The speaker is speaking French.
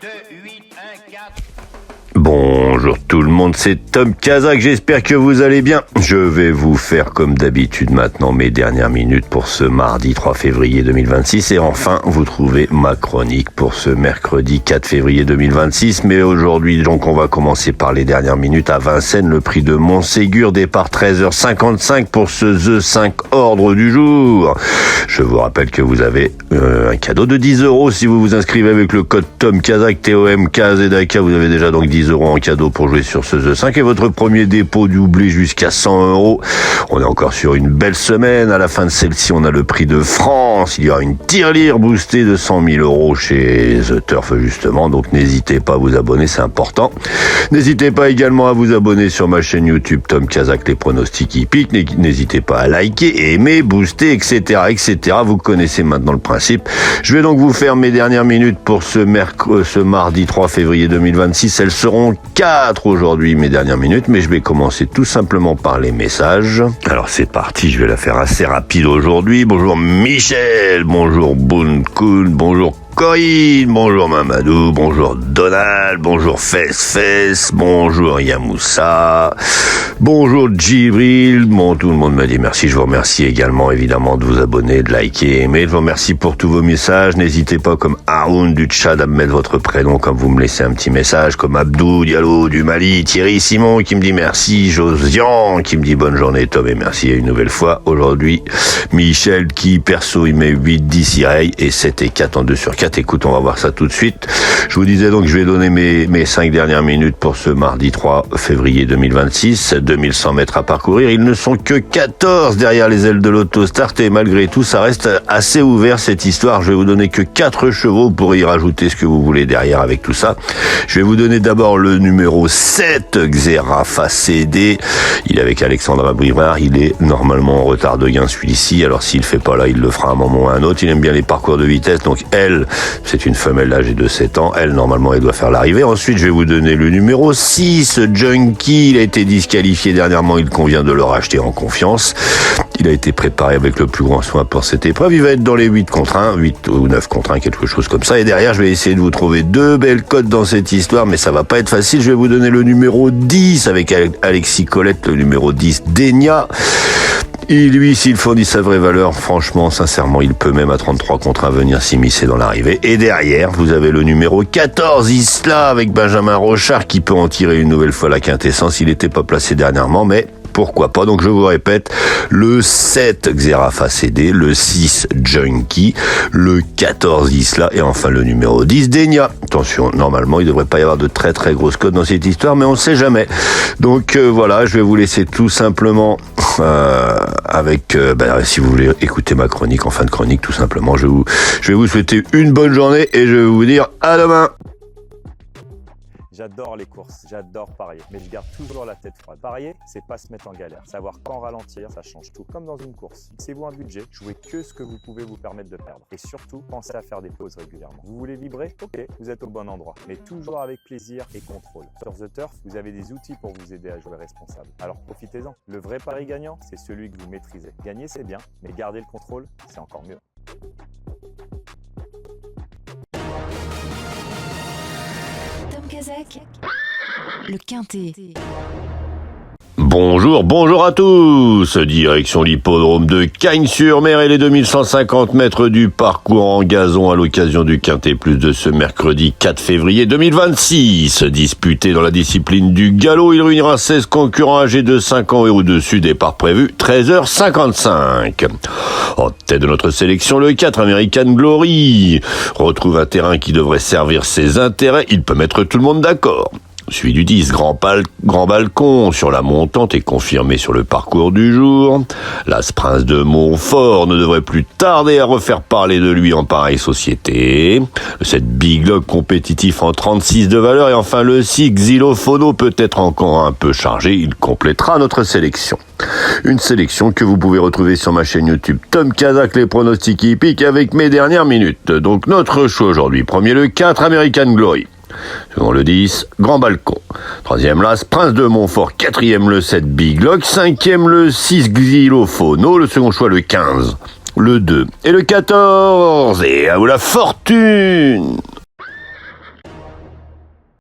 2, 8, 1, 4. Bonjour tout le monde, c'est Tom Kazak, j'espère que vous allez bien. Je vais vous faire comme d'habitude maintenant mes dernières minutes pour ce mardi 3 février 2026 et enfin vous trouvez ma chronique pour ce mercredi 4 février 2026. Mais aujourd'hui donc on va commencer par les dernières minutes à Vincennes, le prix de Montségur, départ 13h55 pour ce The 5 ordre du jour. Je vous rappelle que vous avez un cadeau de 10 € si vous vous inscrivez avec le code Tom Kazak, TOMKZAK, vous avez déjà donc 10 € en cadeau pour jouer sur ce The 5 et votre premier dépôt doublé jusqu'à 100 €. On est encore sur une belle semaine. À la fin de celle-ci, on a le prix de France. Il y aura une tirelire boostée de 100 000 € chez The Turf justement. Donc n'hésitez pas à vous abonner, c'est important. N'hésitez pas également à vous abonner sur ma chaîne YouTube Tom Kazak, les pronostics hippiques. N'hésitez pas à liker, aimer, booster, etc., etc. Vous connaissez maintenant le principe. Je vais donc vous faire mes dernières minutes pour ce mardi 3 février 2026. Elles seront 4 aujourd'hui, mes dernières minutes, mais je vais commencer tout simplement par les messages. Alors c'est parti, je vais la faire assez rapide aujourd'hui. Bonjour Michel, bonjour Bounkoun, bonjour Corinne, bonjour Mamadou, bonjour Donald, bonjour Fess, bonjour Yamoussa, bonjour Djibril. Bon, tout le monde m'a dit merci. Je vous remercie également évidemment de vous abonner, de liker, aimer. Je vous remercie pour tous vos messages. N'hésitez pas comme Haroun du Tchad à me mettre votre prénom quand vous me laissez un petit message, comme Abdou Diallo du Mali, Thierry Simon qui me dit merci, Josian qui me dit bonne journée Tom et merci une nouvelle fois. Aujourd'hui Michel qui perso il met 8, 10 Ireille et 7 et 4 en 2 sur 4. Écoute, on va voir ça tout de suite. Je vous disais donc, je vais donner mes 5 dernières minutes pour ce mardi 3 février 2026. 2100 mètres à parcourir. Ils ne sont que 14 derrière les ailes de l'autostart et malgré tout, ça reste assez ouvert cette histoire. Je vais vous donner que 4 chevaux pour y rajouter ce que vous voulez derrière avec tout ça. Je vais vous donner d'abord le numéro 7, Xerafa CD. Il est avec Alexandra Brivard. Il est normalement en retard de gain celui-ci. Alors s'il le fait pas là, il le fera à un moment ou à un autre. Il aime bien les parcours de vitesse. Donc elle, c'est une femelle âgée de 7 ans. Elle, normalement, elle doit faire l'arrivée. Ensuite, je vais vous donner le numéro 6, Junkie. Il a été disqualifié dernièrement. Il convient de le racheter en confiance. Il a été préparé avec le plus grand soin pour cette épreuve. Il va être dans les 8 contre 1, 8 ou 9 contre 1, quelque chose comme ça. Et derrière, je vais essayer de vous trouver 2 belles cotes dans cette histoire, mais ça va pas être facile. Je vais vous donner le numéro 10 avec Alexis Colette, le numéro 10, Denia. Et lui, s'il fournit sa vraie valeur, franchement, sincèrement, il peut même à 33 contre 1 venir s'immiscer dans l'arrivée. Et derrière, vous avez le numéro 14, Isla, avec Benjamin Rochard, qui peut en tirer une nouvelle fois la quintessence. Il n'était pas placé dernièrement, mais pourquoi pas. Donc je vous répète, le 7 Xerafa CD, le 6 Junkie, le 14 Isla et enfin le numéro 10 Denia. Attention, normalement il ne devrait pas y avoir de très très grosses cotes dans cette histoire, mais on ne sait jamais. Donc voilà, je vais vous laisser tout simplement avec si vous voulez écouter ma chronique en fin de chronique, tout simplement, je vais vous souhaiter une bonne journée et je vais vous dire à demain. J'adore les courses, j'adore parier, mais je garde toujours la tête froide. Parier, c'est pas se mettre en galère. Savoir quand ralentir, ça change tout. Comme dans une course. Fixez-vous un budget, jouez que ce que vous pouvez vous permettre de perdre. Et surtout, pensez à faire des pauses régulièrement. Vous voulez vibrer? Ok, vous êtes au bon endroit. Mais toujours avec plaisir et contrôle. Sur The Turf, vous avez des outils pour vous aider à jouer responsable. Alors profitez-en. Le vrai pari gagnant, c'est celui que vous maîtrisez. Gagner, c'est bien, mais garder le contrôle, c'est encore mieux. Tom Kazak, le Quintet. Bonjour à tous. Direction l'hippodrome de Cagnes-sur-Mer et les 2150 mètres du parcours en gazon à l'occasion du Quintet Plus de ce mercredi 4 février 2026. Disputé dans la discipline du galop, il réunira 16 concurrents âgés de 5 ans et au-dessus, départ prévu 13h55. En tête de notre sélection, le 4 American Glory retrouve un terrain qui devrait servir ses intérêts. Il peut mettre tout le monde d'accord. Celui du 10, Grand Balcon, sur la montante et confirmé sur le parcours du jour. L'As Prince de Montfort ne devrait plus tarder à refaire parler de lui en pareille société. Le 7 Big Lock compétitif en 36 de valeur. Et enfin le 6 Xylophono peut être encore un peu chargé. Il complétera notre sélection. Une sélection que vous pouvez retrouver sur ma chaîne YouTube Tom Kazak, les pronostics hippiques avec mes dernières minutes. Donc notre choix aujourd'hui. Premier le 4 American Glory. Second le 10, Grand Balcon. Troisième l'As, Prince de Montfort. Quatrième le 7, Big Lock. Cinquième le 6, Xylophono. Le second choix le 15, le 2 et le 14. Et à vous la fortune!